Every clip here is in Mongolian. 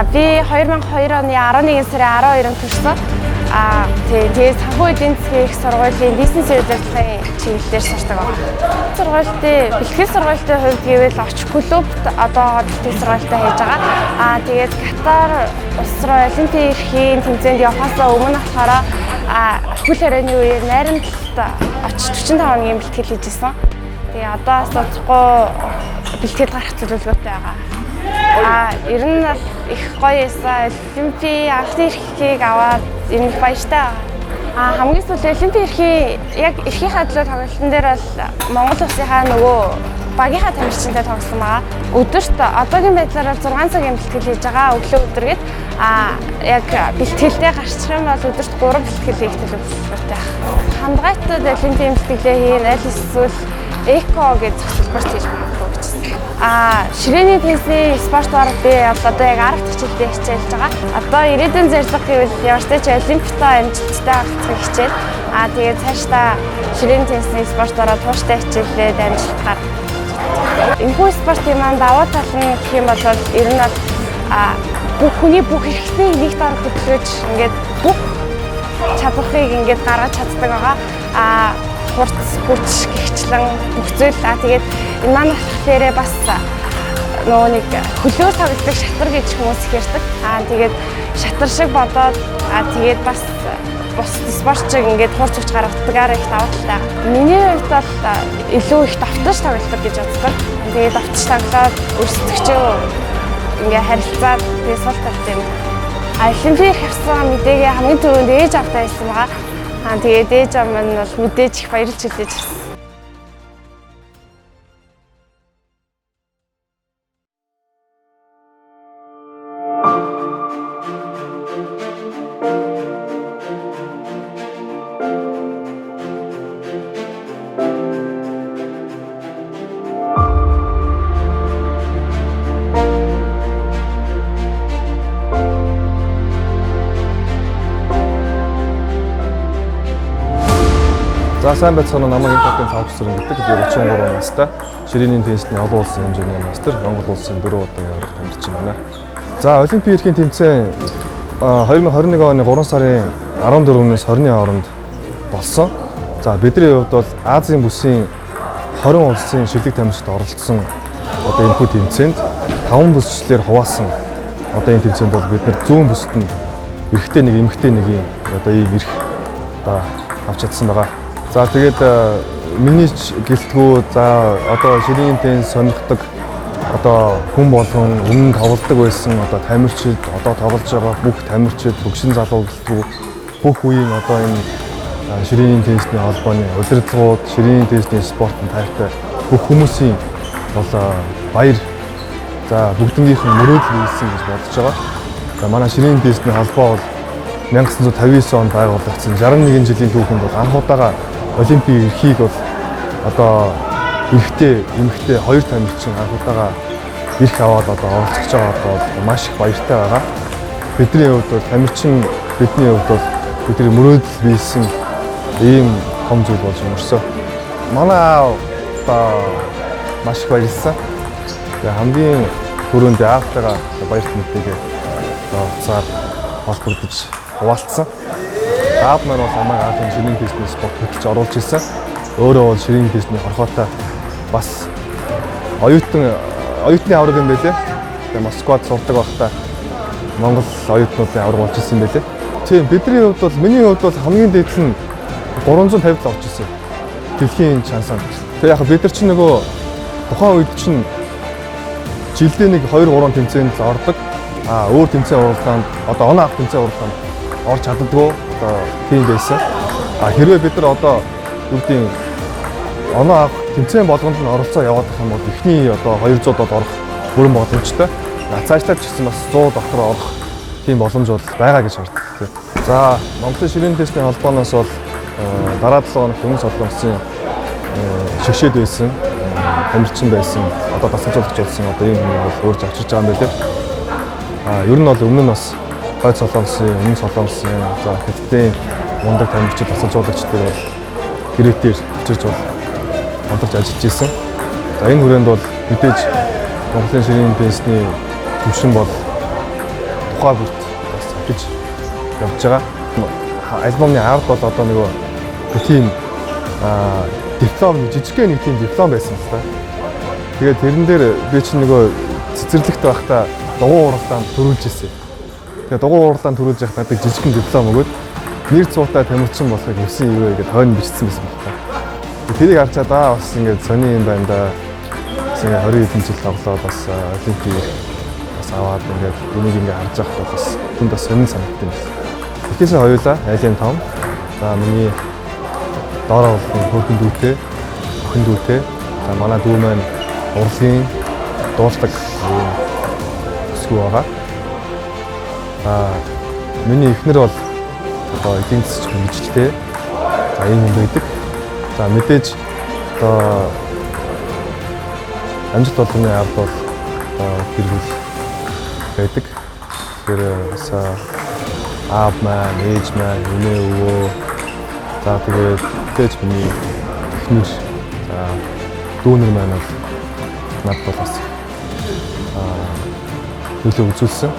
За би 2002 оны 11 сарын 12-нд төрсөн. Тэгээд санхүү эдийн засгийн их сургуулийн бизнес удирдлагын чиглэлээр сурдаг байна. Сургуультай бэлтгэл сургуультай хувьд гэвэл очих клубт одоо бэлтгэл сургуультай хийж байгаа. Тэгээд Катар улс руу олимпийн эрхийн тэмцээнд явахаас өмнө болохоор хөл хорионы үеэр найрамдалд очиж 45 хоногийн бэлтгэл хийжсэн. Тэгээд одоо асуухгүй бэлтгэл гарах төлөвлөгөөтэй байгаа. Ер нь их гоё эсэ олимпийн анхны эрхийг аваад ер нь баяртай байгаа. Хамгийн сүүлийн олимпийн эрхийн яг эрхийн хадлын тоглолтын дээр бол Монгол улсынхаа нөгөө багийнхаа тамирчинтай тоглосон байгаа. Өдөрт одоогийн байдлаар 6 цагийн бэлтгэл хийж байгаа. Өглөө өдргээд яг бэлтгэлтэй гарчих юм бол өдөрт 3 бэлтгэл хийх төлөвлөгөөтэй байна. Хандгайтад олимпийн бэлтгэлээ хийн аль эсвэл эко гэж зохицуулбарт хийж магадгүй гэж. Ширээний теннисийн спорт бар би одоо яг арга хичээлдээ хичээлж байгаа. Одоо ирээдүйн зорилго гэвэл ямар ч тач олимпиадаа амжилттай авахыг хичээл. Тэгээд цаашдаа ширээний теннисийн спорт бараа тууштай хичээлээд амжилтаар. Энэхүү спортын маань давуу тал нь гэх юм бол ер нь бүх хүний бүх эрхтнийг нэг дор хөтлөж ингээд бүх чадварыг ингээд гаргаж чаддаг байгаа. Хурц хүч гихчлэн бүх зүйл тэгээд энэ маань болохоор бас нөгөө нэг хөлөө тоглодог шатар гэж хүмүүс ярьдаг. Тэгээд шатар шиг бодоод тэгээд бас бус спортчиг ингээд хурц хүч гаргадагаараа их давуу талтай. Миний хувьд бол илүү их давтаж тоглодог гэж боддог. Тэгээд давтаж тоглоод өрсөлдөгчөө ингээд харилцаад тэгээд сул талтай юм. Олимпик авсан мэдээгээ хамгийн түрүүнд ээж автаа хэлсэн байгаа. Тэгээд ээж аав маань бол мэдээж их баярлж хэлж ирсэн. За сайн байцгаана уу, намайг Импактын цаавчсрын гэдэг. Би 33 настай. Ширээний теннисний олон улсын хэмжээний мастер, Монгол улсын 4 удаагийн аврах тамирчин байна. За олимпийн эрхийн тэмцээн 2021 оны 3 сарын 14-өөс 20-ны хооронд болсон. За бидний хувьд бол Азийн бүсийн 20 улсын шилдэг тамирчид оролцсон одоо энэхүү тэмцээнд 5 бүсчлэр хуваасан. Одоо энэ тэмцээнд бол бид нэр зүүн бүсэд нь эрэгтэй нэг, эмэгтэй нэгийн одоо ийм эрх одоо авч чадсан байгаа. За тэгээд миний гэлтгүү за одоо ширээний теннис сонирхдаг одоо хүн болгон өмнө тоглодог байсан одоо тамирчид одоо тоглож байгаа бүх тамирчид хөгшин залуу гэлтгүү бүх үеийн одоо энэ ширээний теннисний холбооны удирдлагууд ширээний теннисний спортын таартай бүх хүмүүсийн бол баяр за бүгднгийнх нь мөрөөдөл хийсэн гэж бодож байгаа. За манай ширээний теннисний холбоо бол 1959 онд байгуулагдсан 61 жилийн түүхэнд бол анх удаага олимпийн эрхийг бол одоо эрэгтэй, эмэгтэй хоёр тамирчин анх удаага эрх аваад одоо оролцож байгаа бол маш их баяртай байгаа. Бидний хувьд бол тамирчин бидний хувьд бол бидний мөрөөдөл биелсэн ийм том зүйл болж өнгөрсөн. Манай аав одоо маш их баярлсан. Тэгээ хамгийн түрүүнд аавтайгаа баярт мэдээгээ уцаар холбогдож хуваалцсан. Аав маань бол намайг анхны ширээний теннисний спорт хөтлөж оруулж ирсэн. Өөрөө бол ширээний теннисний хорхоотой бас оюутны авраг юм байлээ. Тэгээ Москвад сурдаг байхдаа Монгол оюутнуудын авраг болж ирсэн юм байлээ. Тийм бидний хувьд бол миний хувьд бол хамгийн дээд нь 350 орж ирсэн. Дэлхийн шансанд. Тэгээ яг бид нар чинь нөгөө тухайн үед чинь жилдээ нэг 2-3 тэмцээнд л ордог. Өөр тэмцээн уралдаанд одоо оноо авах тэмцээн уралдаанд орж чаддгүй одоо тийм байсан. Хэрвээ бид нар одоо үүдийн оноо авах тэмцээн болгонд нь оролцоо яваад их юм бол эхний одоо 200-д орох бүрэн боломжтой. Цаашлаад ч гэсэн бас 100 дотор орох тийм боломж бол байгаа гэж хардаг. За Монголын ширээний теннисний холбооноос бол дараа 7 хоногт өмнө Солонгосын шигшээд байсан, тамирчин байсан, одоо тасалжуулагч болсон одоо ийм хүмүүс бол өөрж авчирч байгаа юм байлээ. Ер нь бол өмнө нь бас Хойд Солонгосын, Өмнө Солонгосын, за Хятадын мундаг тамирчид тасалжуулагчдыг бол гэрэтээр авчирч бол хамтарч ажиллаж ирсэн. За энэ хүрээнд бол мэдээж Монголын ширээний теннисний төвшин бол тухай бүрт бас гэж явж байгаа. Альбомны ард бол одоо нөгөө тийм диплом жижигхэн нэг тийм диплом байсан л та. Тэгээд тэрэн дээр би чинь нөгөө цэцэрлэгт байхдаа дугуй уралдаанд төрүүлж ирсэн. Тэгээд дугуй уралдаанд төрүүлж явах надад жижигхэн диплом өгөөд нэр цуутай тамирчин болохыг хүсэн юу вэ гэдээ хойно бичсэн байсан байна. Тэрийг харчаад бас ингээд сони юм байна да. Ингээ 20 хэдэн жил тоглоод бас олимпик бас аваад ингээд энийг ингээ харж байхад бас түнд бас сонин санагдсан юм. Тэгэхээс хоёулаа айлын том. За миний доороо бол хөрхөн дүүтэй, охин дүүтэй. За манай дүү маань урлагийн дуулдаг өсгөө байгаа. Миний эхнэр бол одоо эдийн засгийн мэргэжилтэй. За ийм юм байдаг. За мэдээж одоо амжилт болгоны ард бол гэр бүл байдаг. Тэр бас аав маань, ээж маань, эмээ өвөө. За тэгээд ээж миний эхнэр, за дүүнэр маань бол надад бас нөлөө үзүүлсэн.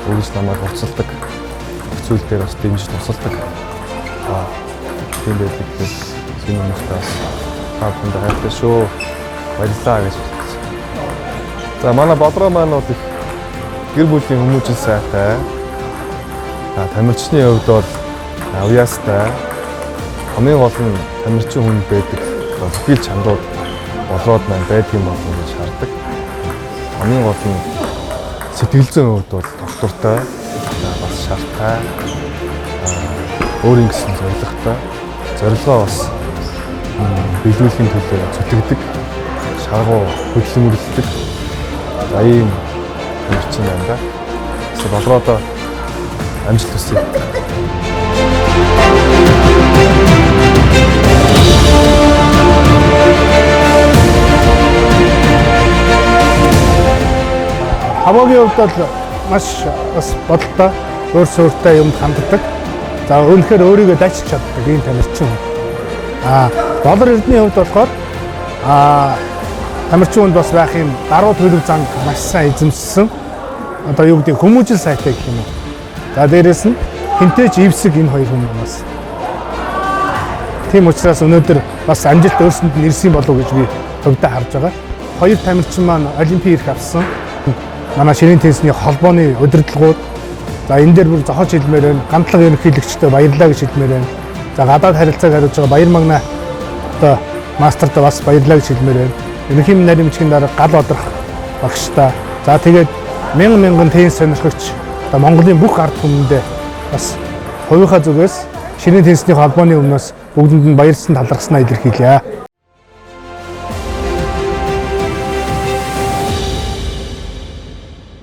Өөрөөс намайг урцалдаг. Зүйл дээр бас дэмжиж тусалдаг. Тийм байдаг гэж энэ хүмүүстээс таавд хайртай шүү. Баярлалаа гэж. За манай бодроо маань бол их гэр бүлийн хүмүүжил сайтай. Тамирчны хувьд бол авьяастай. Хамгийн гол нь тамирчин хүн байдаг. Бүхэл чанарууд болоод маань байдаг юм болов гэж шаарддаг. Хамгийн гол нь сэтгэл зүйн хувьд бол доктортой, бас шаартай. Өөрийн гэсэн зорилготой. Зорилгоо бас биелүүлэхийн төлөө зүтгэдэг. Шаргуу хөдөлмөрлөдөг. За ийм тамирчин байна да. Эсвэл болроодоо амжилт хүсье. Хамаагийн хувьд бол маш бас бодолтой, өөрсөөртэй юмд ханддаг. За үнэхээр өөрийгөө дайчилж чаддаг ийм тамирчин. Доллар эрдний хувьд болохоор тамирчин хүнд бас байх юм даруй төлөв занг маш сайн эзэмссэн. Одоо юу гэдэг хүмүүжил сайтай гэх юм уу. За дээрэс нь хинтээч ивсэг энэ хоёр хүн бас. Тийм учраас өнөөдөр бас амжилт өөрсөнд нь ирсэн болов уу гэж би төвдөө харж байгаа. Хоёр тамирчин маань олимпик ирэх авсан. Манай ширийн теннисний холбооны удирдлагууд за энэ дээр бүр зохиож хэлмээр байна. Гандлага ерөнхийлөгчдөө баярлалаа гэж хэлмээр байна. За гадаад харилцааг хариуж байгаа Баяр Магна одоо мастерт бас баярлалаа гэж хэлмээр байна. Ерөнхий наримчгийн дараа гал одрох багштай. За тэгээд мянган теннис сонирхогч одоо Монголын бүх ард түмэндээ бас хувийнхаа зүгээс ширийн теннисний холбооны өмнөөс бүгдэнд нь баярлсан талархснаа илэрхийлье.